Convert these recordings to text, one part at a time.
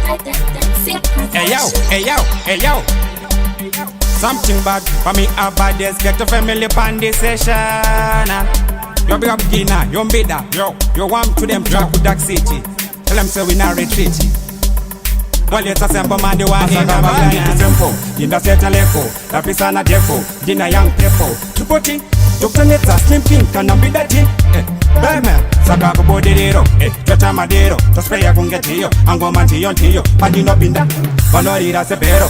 Hey yo, hey yo, hey yo. Something bad for me about this. Get your family on this session. You big up Gina, you bida, you want to them drop with Dark City. Tell them say we not retreat. Well, it's a simple man, the one in the bag. Simple, in the set a level. La pisana defo, Gina young people. Tupoti, Dr. Netta, Slim King, can be that thing. Batman, Sakago Bodero, Jota Madero, to spray a gungetio, Angomanti on Tio, Padino Binda, Valorida Sepero.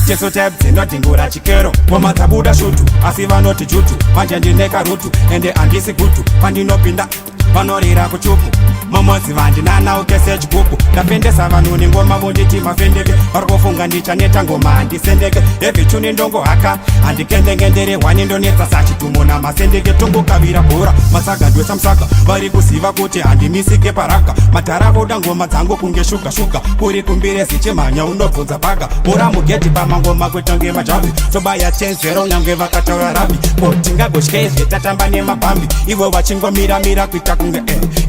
Cheso tabs nothing good at Chikero, Momata Buddha Shutu, Asiva Noti Jutu, Panjandi Neka Rutu, and the Andisi Gutu, Pandino Pinda, Panorira Kuchupu, Momosi Vandina, Ukesej Pupu, the Pende Savanuni, Goma Bonditi, Mafendeke, Orgofunga Nicha Netangoma, and Descendeke, every tuning dongo haka, and the Kendengere, one Indonesa Sachi to Mona, Masendeke, Tongo Kavira Pura, Masaga, do some saka, Varikusiva Kote, and the Misike Paraka, Mataravo Dango Matango Kunge Shuka, Puri Kumbire Sichemanya, Uno Zabaga, Uramu Geti Bamangoma Gutange Majabi, so by a chance, Veron Yangeva Katarabi, Potinga Bushkes, Tatambane Mapambi, Ivo Wachingo Mira Quitakunga,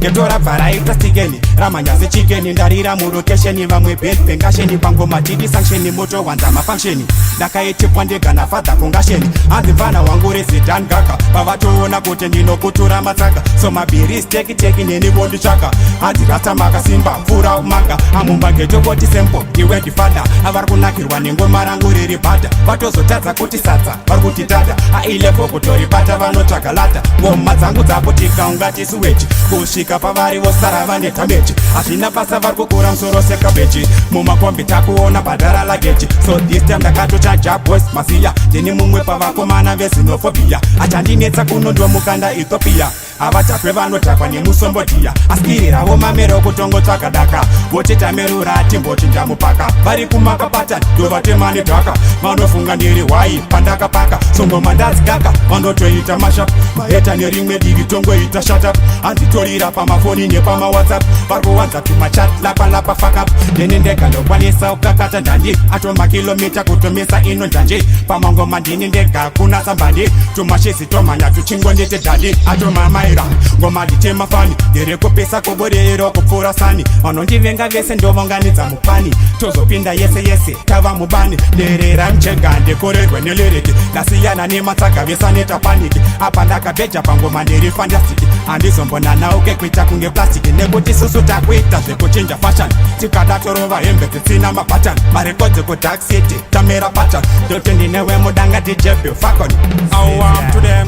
Getora Varai. Tastigeni Ramanya se chicken in Darira Murokeshi Vamwe Bent Pengasheni Bango Matidi Sanction Moto Wanzama Functioni Nakaiti Pande Gana Fata Kongasheni Andivana Wangure Sidan Gaka Pavato na Kotendino Kutura Mataka So Mabiris take it taking any body chaka Adirata Maka Simba Fura Maka Amumba Geto Boti Sempo Iwe di Fada Avarkunaki Waningo Maranguri Ripata Patoso Tata Kuti Sata Parkuti Tata Ailepo Kotori Pata Vano Chakalata Womazangu Zapotika Ungati Suwechi Kushika Pavari Saravane tabechi Afina pasa varko kura msoro seka bechi Muma kwambi takuona badara la gechi So this time dakato chaja boys masiya Tini mumwe pavako mana vesinofobia Achandinetsa kunondwa mukanda Ethiopia Avachakwe vanotakwa nemusombotia Askirira vomamero kutongo takadaka Vochitamerura atimboti ndamupaka Vari kumakapata ndovatemani dhaka Vanofunga ndiri wai pandaka paka Songo mandazi kaka Vanotoita mashup Maeta nerimwe divi tongo ita shut up Anditorira pamafoni nepama WhatsApp Varkuwanza tumachat lapa fuck up Nenendeka ndokwanisa ukakata ndandi Atoma kilomita kutomesa ino njanje Pamango mandini ndeka kuna sambandi Tumashisi tomanya tuchingo ndete dadi Atoma maira ngoma ditema fani Dereko pesa koborero kupura sani Vanondivenga vese ndovonganidza mupani Tozopinda yese tava mubani Derera mchega ndekorerwe nelereke Nasiyana nematsaka vesa neta paniki Apa ndakabeja pangoma nderi fantastic Andizombona nauke kuita kunge plastic Nekuti susu takuita zvekuchinja fashion Tikadatorova hembe dzisina mapatani Marekodzi ku Dark City tamera pattern Ndotendinewe mudanga DJ Falcon I'll to them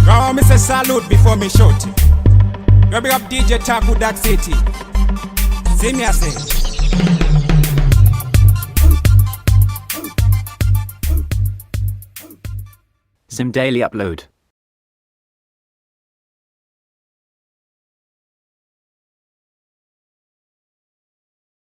Go me say salute before me shoot You big up DJ Taku Dark City See me I say Zim Daily Upload